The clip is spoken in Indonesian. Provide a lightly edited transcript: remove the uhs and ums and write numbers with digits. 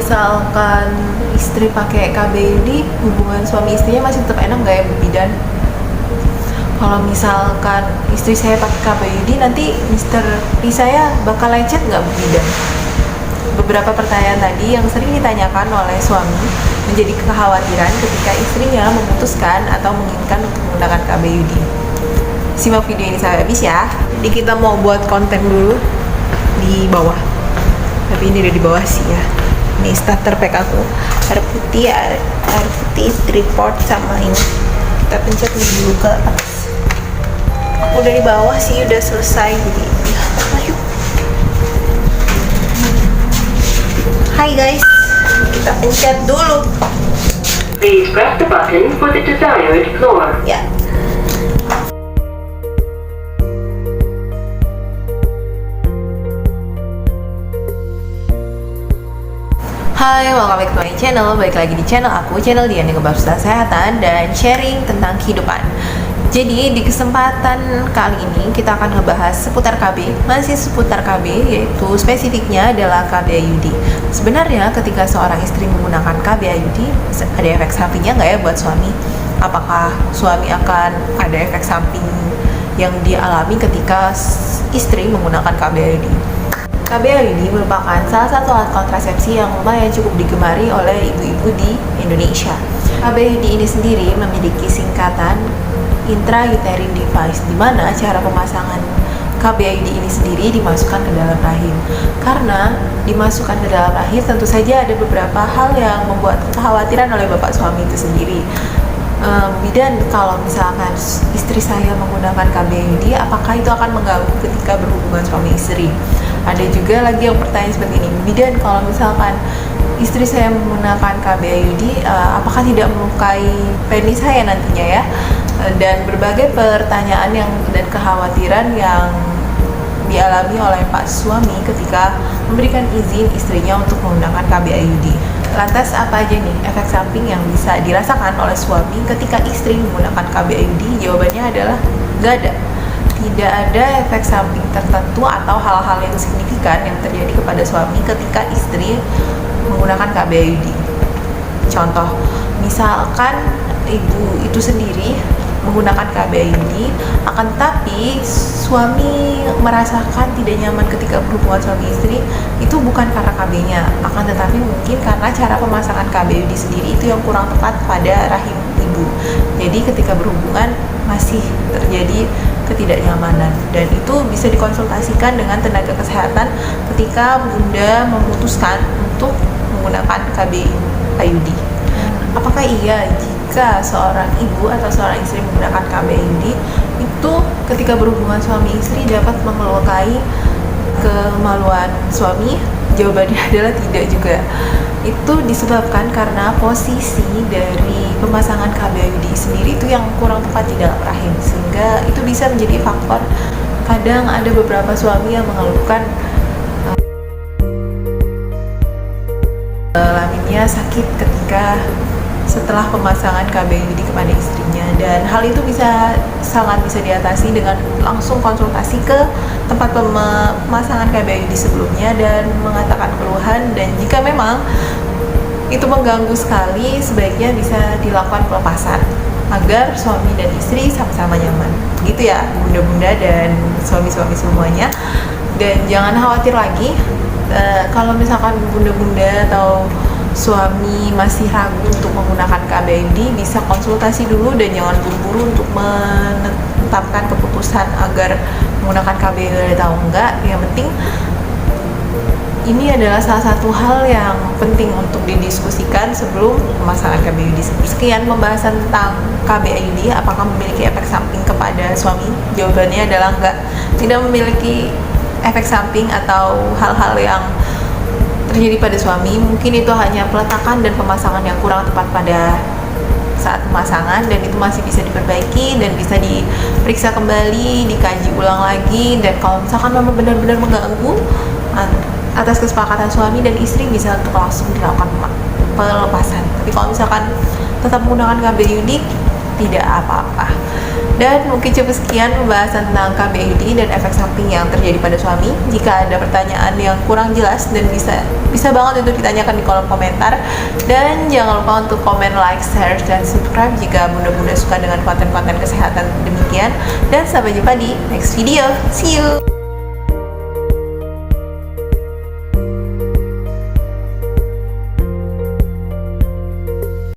misalkan istri pakai KBID, hubungan suami istrinya masih tetap enak nggak ya Bu Bidan? Kalau misalkan istri saya pakai KBID, nanti Mister P saya bakal lecet nggak Bu Bidan? Beberapa pertanyaan tadi yang sering ditanyakan oleh suami menjadi kekhawatiran ketika istrinya memutuskan atau menginginkan untuk menggunakan KBID. Simak video ini sampai habis ya. Jadi kita mau buat konten dulu di bawah. Tapi ini udah di bawah sih ya. Ini starter pack aku. Air putih, tripod sama ini. Kita pencet dulu ke atas. Udah di bawah sih, udah selesai. Jadi ya, ayo. Hai guys, kita pencet dulu. Please press the button for the desired floor. Ya. Hai, welcome back to my channel. Balik lagi di channel aku, channel Dian yang ngebahas kesehatan dan sharing tentang kehidupan. Jadi di kesempatan kali ini kita akan ngebahas seputar KB, masih seputar KB, yaitu spesifiknya adalah KB IUD. Sebenarnya ketika seorang istri menggunakan KB IUD, ada efek sampingnya nggak ya buat suami? Apakah suami akan ada efek samping yang dialami ketika istri menggunakan KB IUD? KB IUD merupakan salah satu alat kontrasepsi yang lumayan cukup digemari oleh ibu-ibu di Indonesia. KB IUD ini sendiri memiliki singkatan intrauterine device, di mana cara pemasangan KB IUD ini sendiri dimasukkan ke dalam rahim. Karena dimasukkan ke dalam rahim, tentu saja ada beberapa hal yang membuat kekhawatiran oleh bapak suami itu sendiri. Bidan, kalau misalkan istri saya menggunakan KB IUD, apakah itu akan mengganggu ketika berhubungan suami istri? Ada juga lagi yang pertanyaan seperti ini, Bidan, kalau misalkan istri saya menggunakan KB IUD, apakah tidak melukai penis saya nantinya ya? Dan berbagai pertanyaan dan kekhawatiran yang dialami oleh pak suami ketika memberikan izin istrinya untuk menggunakan KB IUD. Lantas apa aja nih efek samping yang bisa dirasakan oleh suami ketika istri menggunakan KB IUD? Jawabannya adalah nggak ada. Tidak ada efek samping tertentu atau hal-hal yang signifikan yang terjadi kepada suami ketika istri menggunakan KB IUD. Contoh, misalkan ibu itu sendiri menggunakan KB IUD, akan tetapi suami merasakan tidak nyaman ketika berhubungan suami istri, itu bukan karena KB-nya, akan tetapi mungkin karena cara pemasangan KB IUD sendiri itu yang kurang tepat pada rahim ibu. Jadi ketika berhubungan masih terjadi ketidaknyamanan, dan itu bisa dikonsultasikan dengan tenaga kesehatan ketika bunda memutuskan untuk menggunakan KB IUD. Apakah iya jika seorang ibu atau seorang istri menggunakan KB IUD itu ketika berhubungan suami istri dapat melukai kemaluan suami? Jawabannya adalah tidak juga. Itu disebabkan karena posisi dari pemasangan KB IUD sendiri itu yang kurang tepat di dalam rahim, sehingga itu bisa menjadi faktor. Kadang ada beberapa suami yang mengeluhkan laminnya sakit ketika setelah pemasangan KB IUD kepada istrinya, dan hal itu sangat bisa diatasi dengan langsung konsultasi ke tempat pemasangan KB IUD sebelumnya dan mengatakan keluhan, dan jika memang itu mengganggu sekali, sebaiknya bisa dilakukan pelepasan agar suami dan istri sama-sama nyaman. Begitu ya bunda-bunda dan suami-suami semuanya. Dan jangan khawatir lagi kalau misalkan bunda-bunda atau suami masih ragu untuk menggunakan KB IUD, bisa konsultasi dulu dan jangan buru-buru untuk menetapkan keputusan agar menggunakan KB IUD atau enggak. Yang penting ini adalah salah satu hal yang penting untuk didiskusikan sebelum pemasangan KB IUD. Sekian pembahasan tentang KB IUD. Apakah memiliki efek samping kepada suami? Jawabannya adalah enggak, tidak memiliki efek samping atau hal-hal yang terjadi pada suami. Mungkin itu hanya peletakan dan pemasangan yang kurang tepat pada saat pemasangan, dan itu masih bisa diperbaiki dan bisa diperiksa kembali, dikaji ulang lagi, dan kalau misalkan memang benar-benar mengganggu, atas kesepakatan suami dan istri bisa untuk langsung dilakukan pelepasan. Tapi kalau misalkan tetap menggunakan KB IUD, tidak apa-apa. Dan mungkin cukup sekian pembahasan tentang KBID dan efek samping yang terjadi pada suami. Jika ada pertanyaan yang kurang jelas dan bisa banget untuk ditanyakan di kolom komentar. Dan jangan lupa untuk komen, like, share, dan subscribe jika bunda-bunda suka dengan konten-konten kesehatan demikian. Dan sampai jumpa di next video. See you!